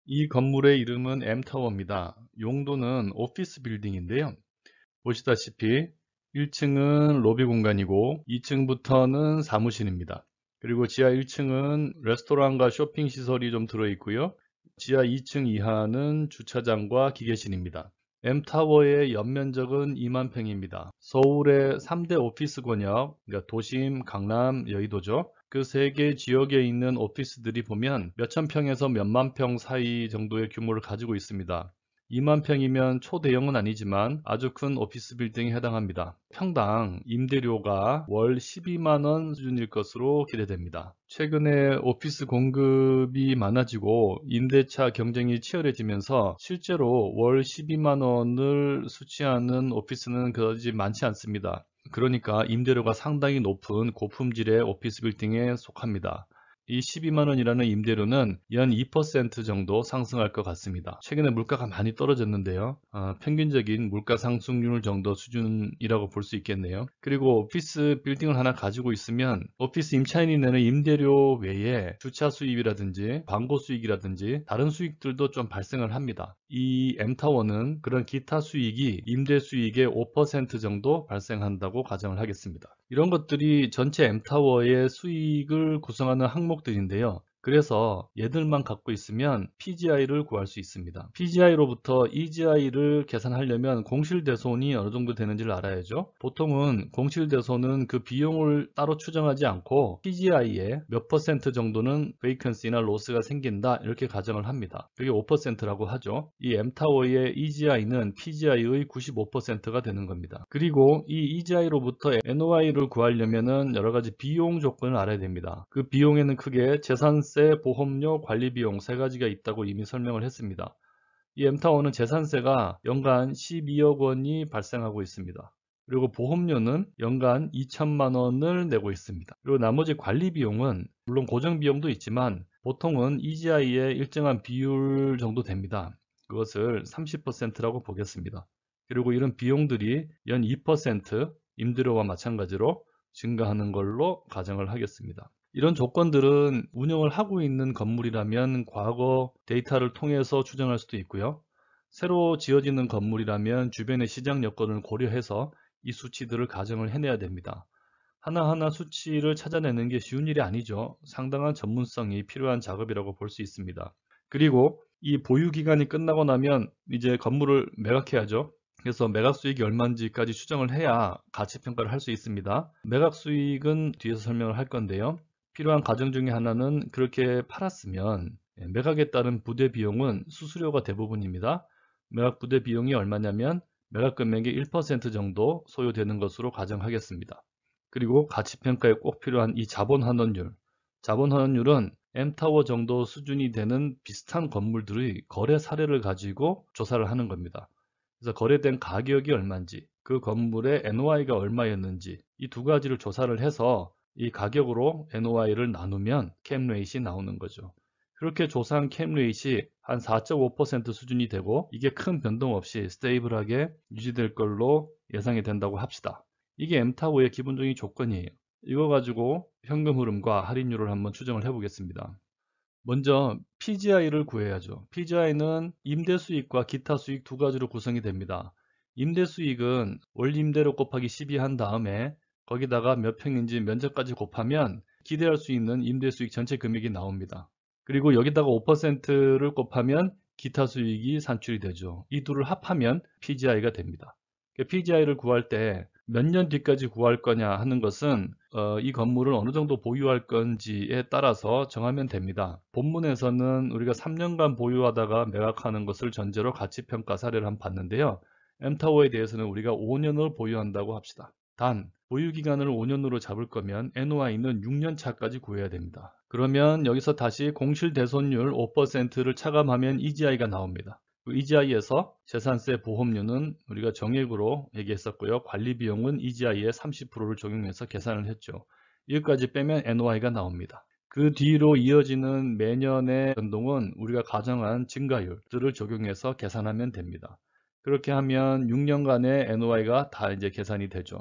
이 건물의 이름은 M타워입니다. 용도는 오피스 빌딩인데요. 보시다시피 1층은 로비 공간이고 2층부터는 사무실입니다. 그리고 지하 1층은 레스토랑과 쇼핑 시설이 좀 들어있고요. 지하 2층 이하는 주차장과 기계실입니다. M타워의 연면적은 2만 평입니다. 서울의 3대 오피스 권역, 그러니까 도심, 강남, 여의도죠. 그 세 개 지역에 있는 오피스들이 보면 몇천 평에서 몇만 평 사이 정도의 규모를 가지고 있습니다. 2만 평이면 초대형은 아니지만 아주 큰 오피스 빌딩에 해당합니다. 평당 임대료가 월 12만 원 수준일 것으로 기대됩니다. 최근에 오피스 공급이 많아지고 임대차 경쟁이 치열해지면서 실제로 월 12만 원을 수취하는 오피스는 그다지 많지 않습니다. 그러니까 임대료가 상당히 높은 고품질의 오피스 빌딩에 속합니다. 이 12만 원이라는 임대료는 연 2% 정도 상승할 것 같습니다. 최근에 물가가 많이 떨어졌는데요. 평균적인 물가 상승률 정도 수준이라고 볼 수 있겠네요. 그리고 오피스 빌딩을 하나 가지고 있으면 오피스 임차인이 내는 임대료 외에 주차 수입이라든지 광고 수익이라든지 다른 수익들도 좀 발생을 합니다. 이 M타워는 그런 기타 수익이 임대 수익의 5% 정도 발생한다고 가정을 하겠습니다. 이런 것들이 전체 M타워의 수익을 구성하는 항목들인데요. 그래서 얘들만 갖고 있으면 PGI를 구할 수 있습니다. PGI로부터 EGI를 계산하려면 공실대손이 어느 정도 되는지를 알아야죠. 보통은 공실대손은 그 비용을 따로 추정하지 않고 PGI의 몇 퍼센트 정도는 베이컨시나 로스가 생긴다 이렇게 가정을 합니다. 그게 5%라고 하죠. 이 M타워의 EGI는 PGI의 95%가 되는 겁니다. 그리고 이 EGI로부터 NOI를 구하려면 여러 가지 비용 조건을 알아야 됩니다. 그 비용에는 크게 재산세, 보험료, 관리비용 세 가지가 있다고 이미 설명을 했습니다. 이 M타워는 재산세가 연간 12억 원이 발생하고 있습니다. 그리고 보험료는 연간 2천만 원을 내고 있습니다. 그리고 나머지 관리비용은 물론 고정비용도 있지만 보통은 EGI의 일정한 비율 정도 됩니다. 그것을 30%라고 보겠습니다. 그리고 이런 비용들이 연 2% 임대료와 마찬가지로 증가하는 걸로 가정을 하겠습니다. 이런 조건들은 운영을 하고 있는 건물이라면 과거 데이터를 통해서 추정할 수도 있고요. 새로 지어지는 건물이라면 주변의 시장 여건을 고려해서 이 수치들을 가정을 해내야 됩니다. 하나하나 수치를 찾아내는 게 쉬운 일이 아니죠. 상당한 전문성이 필요한 작업이라고 볼 수 있습니다. 그리고 이 보유 기간이 끝나고 나면 이제 건물을 매각해야죠. 그래서 매각 수익이 얼마인지까지 추정을 해야 가치 평가를 할 수 있습니다. 매각 수익은 뒤에서 설명을 할 건데요. 필요한 과정 중에 하나는 그렇게 팔았으면 매각에 따른 부대 비용은 수수료가 대부분입니다. 매각 부대 비용이 얼마냐면 매각 금액의 1% 정도 소요되는 것으로 가정하겠습니다. 그리고 가치평가에 꼭 필요한 이 자본환원율. 자본환원율은 M타워 정도 수준이 되는 비슷한 건물들의 거래 사례를 가지고 조사를 하는 겁니다. 그래서 거래된 가격이 얼마인지, 그 건물의 NOI가 얼마였는지 이 두 가지를 조사를 해서 이 가격으로 NOI를 나누면 캡레이트이 나오는 거죠. 그렇게 조사한 캡레이트이 한 4.5% 수준이 되고 이게 큰 변동 없이 스테이블하게 유지될 걸로 예상이 된다고 합시다. 이게 M타워의 기본적인 조건이에요. 이거 가지고 현금 흐름과 할인율을 한번 추정을 해보겠습니다. 먼저 PGI를 구해야죠. PGI는 임대 수익과 기타 수익 두 가지로 구성이 됩니다. 임대 수익은 월 임대료 곱하기 12 한 다음에 거기다가 몇 평인지 면적까지 곱하면 기대할 수 있는 임대 수익 전체 금액이 나옵니다. 그리고 여기다가 5%를 곱하면 기타 수익이 산출이 되죠. 이 둘을 합하면 PGI가 됩니다. PGI를 구할 때 몇 년 뒤까지 구할 거냐 하는 것은 이 건물을 어느 정도 보유할 건지에 따라서 정하면 됩니다. 본문에서는 우리가 3년간 보유하다가 매각하는 것을 전제로 가치평가 사례를 한번 봤는데요. M타워에 대해서는 우리가 5년을 보유한다고 합시다. 단 보유기간을 5년으로 잡을 거면 NOI는 6년 차까지 구해야 됩니다. 그러면 여기서 다시 공실대손율 5%를 차감하면 EGI가 나옵니다. 그 EGI에서 재산세 보험료는 우리가 정액으로 얘기했었고요. 관리비용은 EGI의 30%를 적용해서 계산을 했죠. 여기까지 빼면 NOI가 나옵니다. 그 뒤로 이어지는 매년의 변동은 우리가 가정한 증가율들을 적용해서 계산하면 됩니다. 그렇게 하면 6년간의 NOI가 다 이제 계산이 되죠.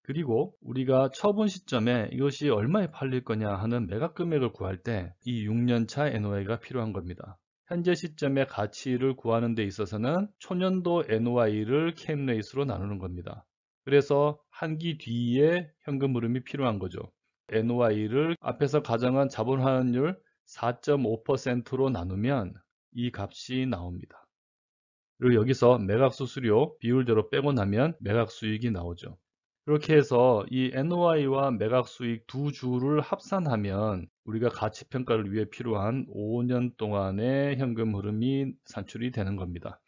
그리고 우리가 처분 시점에 이것이 얼마에 팔릴 거냐 하는 매각 금액을 구할 때 이 6년차 NOI가 필요한 겁니다. 현재 시점의 가치를 구하는 데 있어서는 초년도 NOI를 CAM 레이스로 나누는 겁니다. 그래서 한기 뒤에 현금 흐름이 필요한 거죠. NOI를 앞에서 가정한 자본 환원율 4.5%로 나누면 이 값이 나옵니다. 그리고 여기서 매각 수수료 비율대로 빼고 나면 매각 수익이 나오죠. 그렇게 해서 이 NOI와 매각 수익 두 주를 합산하면 우리가 가치평가를 위해 필요한 5년 동안의 현금 흐름이 산출이 되는 겁니다.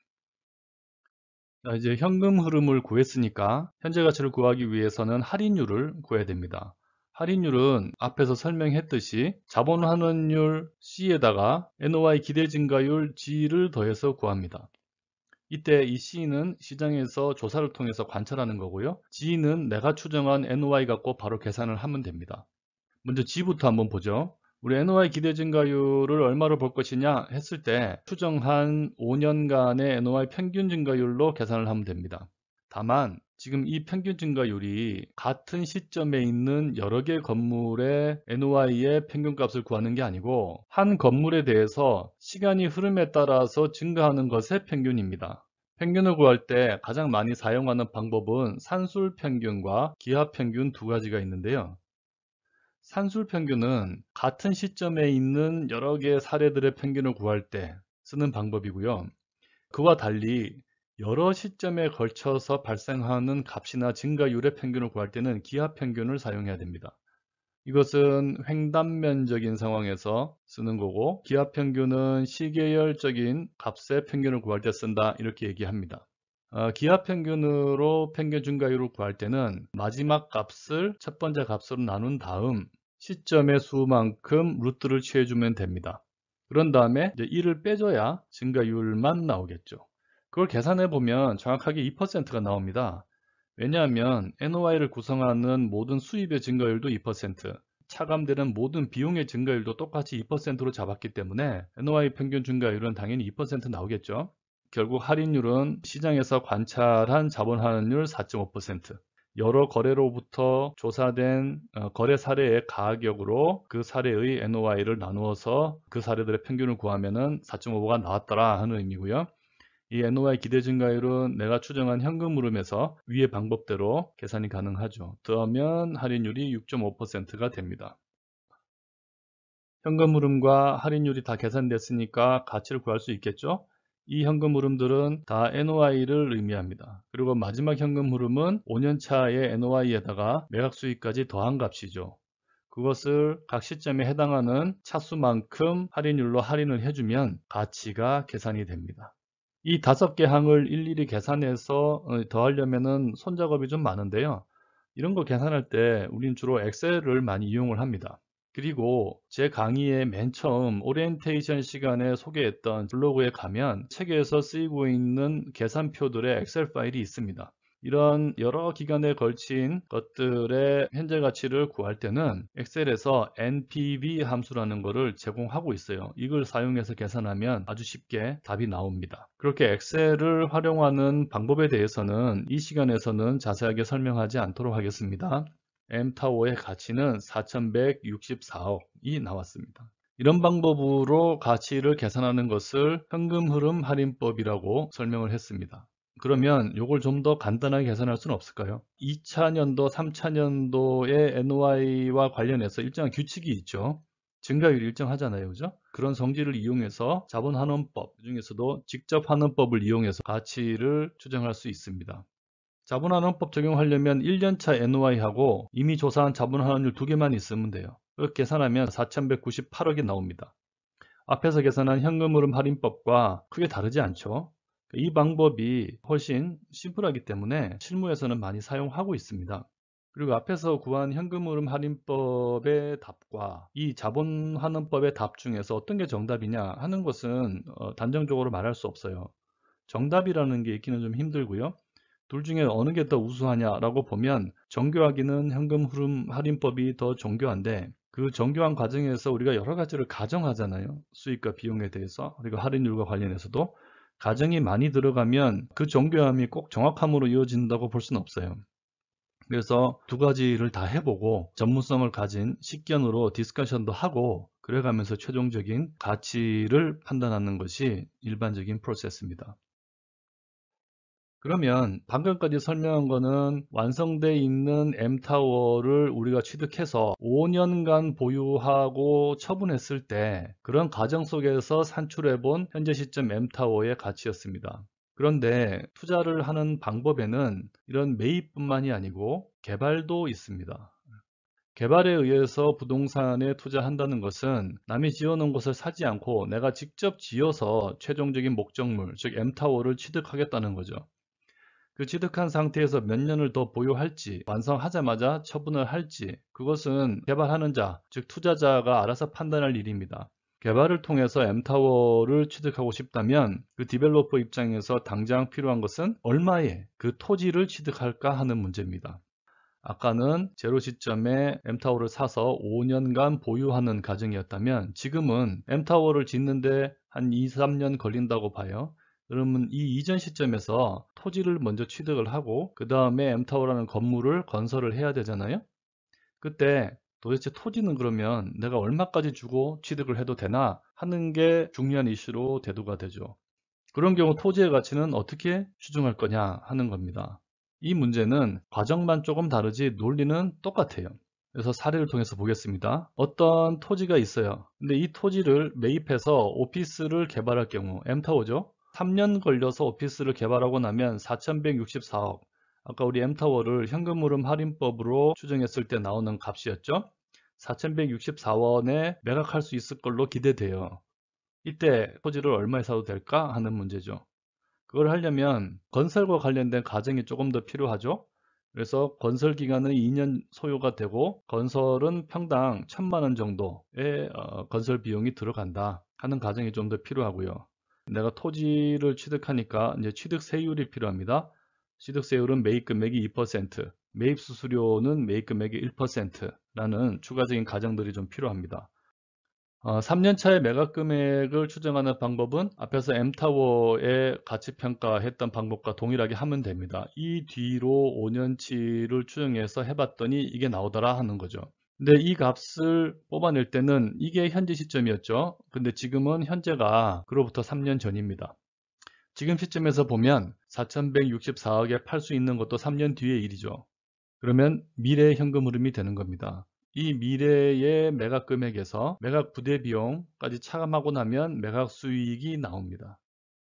자, 이제 현금 흐름을 구했으니까 현재 가치를 구하기 위해서는 할인율을 구해야 됩니다. 할인율은 앞에서 설명했듯이 자본 환원율 C에다가 NOI 기대 증가율 G를 더해서 구합니다. 이때 이 C는 시장에서 조사를 통해서 관찰하는 거고요. G는 내가 추정한 NOI 갖고 바로 계산을 하면 됩니다. 먼저 G부터 한번 보죠. 우리 NOI 기대 증가율을 얼마로 볼 것이냐 했을 때 추정한 5년간의 NOI 평균 증가율로 계산을 하면 됩니다. 다만 지금 이 평균 증가율이 같은 시점에 있는 여러 개 건물의 NOI의 평균값을 구하는 게 아니고 한 건물에 대해서 시간이 흐름에 따라서 증가하는 것의 평균입니다. 평균을 구할 때 가장 많이 사용하는 방법은 산술 평균과 기하 평균 두 가지가 있는데요. 산술 평균은 같은 시점에 있는 여러 개의 사례들의 평균을 구할 때 쓰는 방법이고요. 그와 달리 여러 시점에 걸쳐서 발생하는 값이나 증가율의 평균을 구할 때는 기하 평균을 사용해야 됩니다. 이것은 횡단면적인 상황에서 쓰는 거고 기하 평균은 시계열적인 값의 평균을 구할 때 쓴다 이렇게 얘기합니다. 기하 평균으로 평균 증가율을 구할 때는 마지막 값을 첫 번째 값으로 나눈 다음 시점의 수만큼 루트를 취해주면 됩니다. 그런 다음에 이제 1을 빼줘야 증가율만 나오겠죠. 그걸 계산해 보면 정확하게 2%가 나옵니다. 왜냐하면 NOI를 구성하는 모든 수입의 증가율도 2%, 차감되는 모든 비용의 증가율도 똑같이 2%로 잡았기 때문에 NOI 평균 증가율은 당연히 2% 나오겠죠. 결국 할인율은 시장에서 관찰한 자본 환원율 4.5%, 여러 거래로부터 조사된 거래 사례의 가격으로 그 사례의 NOI를 나누어서 그 사례들의 평균을 구하면 4.5가 나왔더라 하는 의미고요. 이 NOI 기대 증가율은 내가 추정한 현금 흐름에서 위의 방법대로 계산이 가능하죠. 더하면 할인율이 6.5%가 됩니다. 현금 흐름과 할인율이 다 계산됐으니까 가치를 구할 수 있겠죠? 이 현금 흐름들은 다 NOI를 의미합니다. 그리고 마지막 현금 흐름은 5년차의 NOI에다가 매각 수익까지 더한 값이죠. 그것을 각 시점에 해당하는 차수만큼 할인율로 할인을 해주면 가치가 계산이 됩니다. 이 5개 항을 일일이 계산해서 더하려면 손작업이 좀 많은데요. 이런 거 계산할 때 우린 주로 엑셀을 많이 이용을 합니다. 그리고 제 강의의 맨 처음 오리엔테이션 시간에 소개했던 블로그에 가면 책에서 쓰이고 있는 계산표들의 엑셀 파일이 있습니다. 이런 여러 기간에 걸친 것들의 현재 가치를 구할 때는 엑셀에서 NPV 함수라는 것을 제공하고 있어요. 이걸 사용해서 계산하면 아주 쉽게 답이 나옵니다. 그렇게 엑셀을 활용하는 방법에 대해서는 이 시간에서는 자세하게 설명하지 않도록 하겠습니다. M타워의 가치는 4,164억이 나왔습니다. 이런 방법으로 가치를 계산하는 것을 현금 흐름 할인법이라고 설명을 했습니다. 그러면 이걸 좀 더 간단하게 계산할 수는 없을까요? 2차년도, 3차년도의 NOI와 관련해서 일정한 규칙이 있죠. 증가율이 일정하잖아요. 그죠? 그런 성질을 이용해서 자본환원법 중에서도 직접환원법을 이용해서 가치를 추정할 수 있습니다. 자본환원법 적용하려면 1년차 NOI하고 이미 조사한 자본환원율 2개만 있으면 돼요. 그렇게 계산하면 4,198억이 나옵니다. 앞에서 계산한 현금흐름 할인법과 크게 다르지 않죠? 이 방법이 훨씬 심플하기 때문에 실무에서는 많이 사용하고 있습니다. 그리고 앞에서 구한 현금흐름 할인법의 답과 이 자본환원법의 답 중에서 어떤 게 정답이냐 하는 것은 단정적으로 말할 수 없어요. 정답이라는 게 있기는 좀 힘들고요. 둘 중에 어느 게 더 우수하냐라고 보면 정교하기는 현금흐름 할인법이 더 정교한데 그 정교한 과정에서 우리가 여러 가지를 가정하잖아요. 수익과 비용에 대해서 그리고 할인율과 관련해서도 가정이 많이 들어가면 그 정교함이 꼭 정확함으로 이어진다고 볼 수는 없어요. 그래서 두 가지를 다 해보고 전문성을 가진 식견으로 디스커션도 하고 그래가면서 최종적인 가치를 판단하는 것이 일반적인 프로세스입니다. 그러면 방금까지 설명한 거는 완성되어 있는 M타워를 우리가 취득해서 5년간 보유하고 처분했을 때 그런 과정 속에서 산출해 본 현재 시점 M타워의 가치였습니다. 그런데 투자를 하는 방법에는 이런 매입뿐만이 아니고 개발도 있습니다. 개발에 의해서 부동산에 투자한다는 것은 남이 지어놓은 것을 사지 않고 내가 직접 지어서 최종적인 목적물, 즉 M타워를 취득하겠다는 거죠. 그 취득한 상태에서 몇 년을 더 보유할지, 완성하자마자 처분을 할지, 그것은 개발하는 자, 즉 투자자가 알아서 판단할 일입니다. 개발을 통해서 M타워를 취득하고 싶다면 그 디벨로퍼 입장에서 당장 필요한 것은 얼마에 그 토지를 취득할까 하는 문제입니다. 아까는 제로 시점에 M타워를 사서 5년간 보유하는 가정이었다면 지금은 M타워를 짓는데 한 2, 3년 걸린다고 봐요. 그러면 이 이전 시점에서 토지를 먼저 취득을 하고 그 다음에 M타워라는 건물을 건설을 해야 되잖아요. 그때 도대체 토지는 그러면 내가 얼마까지 주고 취득을 해도 되나 하는 게 중요한 이슈로 대두가 되죠. 그런 경우 토지의 가치는 어떻게 추정할 거냐 하는 겁니다. 이 문제는 과정만 조금 다르지 논리는 똑같아요. 그래서 사례를 통해서 보겠습니다. 어떤 토지가 있어요. 근데 이 토지를 매입해서 오피스를 개발할 경우 M타워죠. 3년 걸려서 오피스를 개발하고 나면 4,164억. 아까 우리 M타워를 현금흐름 할인법으로 추정했을 때 나오는 값이었죠. 4,164원에 매각할 수 있을 걸로 기대돼요. 이때 토지를 얼마에 사도 될까 하는 문제죠. 그걸 하려면 건설과 관련된 과정이 조금 더 필요하죠. 그래서 건설 기간은 2년 소요가 되고 건설은 평당 1,000만 원 정도의 건설 비용이 들어간다 하는 과정이 좀 더 필요하고요. 내가 토지를 취득하니까 이제 취득세율이 필요합니다. 취득세율은 매입 금액이 2%, 매입 수수료는 매입 금액의 1%라는 추가적인 과정들이 좀 필요합니다. 3년 차의 매각 금액을 추정하는 방법은 앞에서 M타워의 가치 평가했던 방법과 동일하게 하면 됩니다. 이 뒤로 5년치를 추정해서 해봤더니 이게 나오더라 하는 거죠. 근데 이 값을 뽑아낼 때는 이게 현재 시점이었죠. 근데 지금은 현재가 그로부터 3년 전입니다. 지금 시점에서 보면 4,164억에 팔 수 있는 것도 3년 뒤의 일이죠. 그러면 미래의 현금 흐름이 되는 겁니다. 이 미래의 매각 금액에서 매각 부대 비용까지 차감하고 나면 매각 수익이 나옵니다.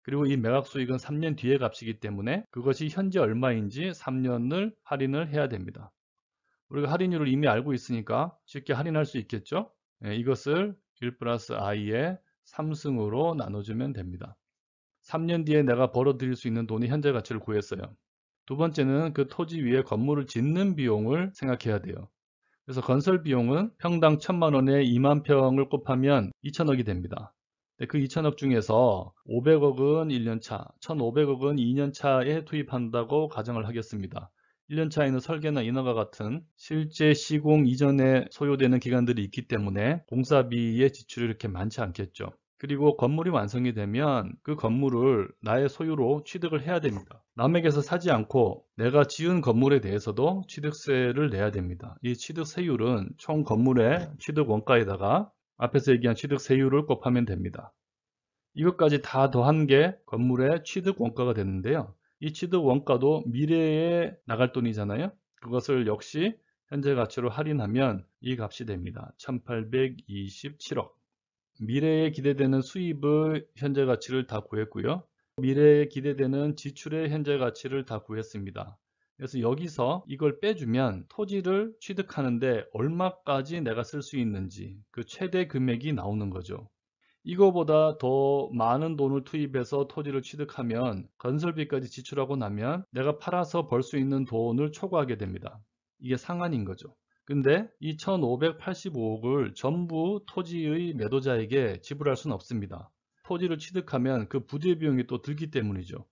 그리고 이 매각 수익은 3년 뒤의 값이기 때문에 그것이 현재 얼마인지 3년을 할인을 해야 됩니다. 우리가 할인율을 이미 알고 있으니까 쉽게 할인할 수 있겠죠? 이것을 1 플러스 i의 3승으로 나눠주면 됩니다. 3년 뒤에 내가 벌어들일 수 있는 돈이 현재 가치를 구했어요. 두 번째는 그 토지 위에 건물을 짓는 비용을 생각해야 돼요. 그래서 건설 비용은 평당 1,000만 원에 2만 평을 곱하면 2천억이 됩니다. 그 2천억 중에서 500억은 1년차, 1,500억은 2년차에 투입한다고 가정을 하겠습니다. 1년차에는 설계나 인허가 같은 실제 시공 이전에 소요되는 기간들이 있기 때문에 공사비의 지출이 이렇게 많지 않겠죠. 그리고 건물이 완성이 되면 그 건물을 나의 소유로 취득을 해야 됩니다. 남에게서 사지 않고 내가 지은 건물에 대해서도 취득세를 내야 됩니다. 이 취득세율은 총 건물의 취득 원가에다가 앞에서 얘기한 취득세율을 곱하면 됩니다. 이것까지 다 더한 게 건물의 취득 원가가 되는데요. 이 취득 원가도 미래에 나갈 돈이잖아요. 그것을 역시 현재 가치로 할인하면 이 값이 됩니다. 1,827억. 미래에 기대되는 수입의 현재 가치를 다 구했고요. 미래에 기대되는 지출의 현재 가치를 다 구했습니다. 그래서 여기서 이걸 빼주면 토지를 취득하는데 얼마까지 내가 쓸 수 있는지 그 최대 금액이 나오는 거죠. 이거보다 더 많은 돈을 투입해서 토지를 취득하면 건설비까지 지출하고 나면 내가 팔아서 벌 수 있는 돈을 초과하게 됩니다. 이게 상한인 거죠. 근데 이 1,585억을 전부 토지의 매도자에게 지불할 수는 없습니다. 토지를 취득하면 그 부대 비용이 또 들기 때문이죠.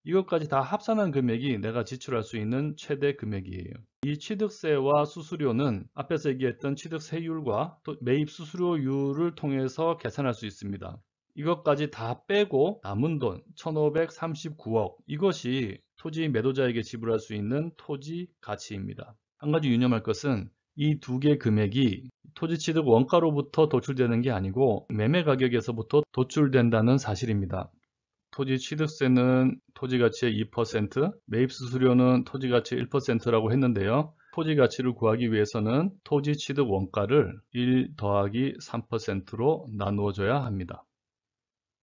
이것까지 다 합산한 금액이 내가 지출할 수 있는 최대 금액이에요. 이 취득세와 수수료는 앞에서 얘기했던 취득세율과 또 매입 수수료율을 통해서 계산할 수 있습니다. 이것까지 다 빼고 남은 돈 1,539억 이것이 토지 매도자에게 지불할 수 있는 토지 가치입니다. 한 가지 유념할 것은 이 두 개 금액이 토지 취득 원가로부터 도출되는 게 아니고 매매 가격에서부터 도출된다는 사실입니다. 토지 취득세는 토지 가치의 2%, 매입 수수료는 토지 가치의 1%라고 했는데요. 토지 가치를 구하기 위해서는 토지 취득 원가를 1 더하기 3%로 나누어줘야 합니다.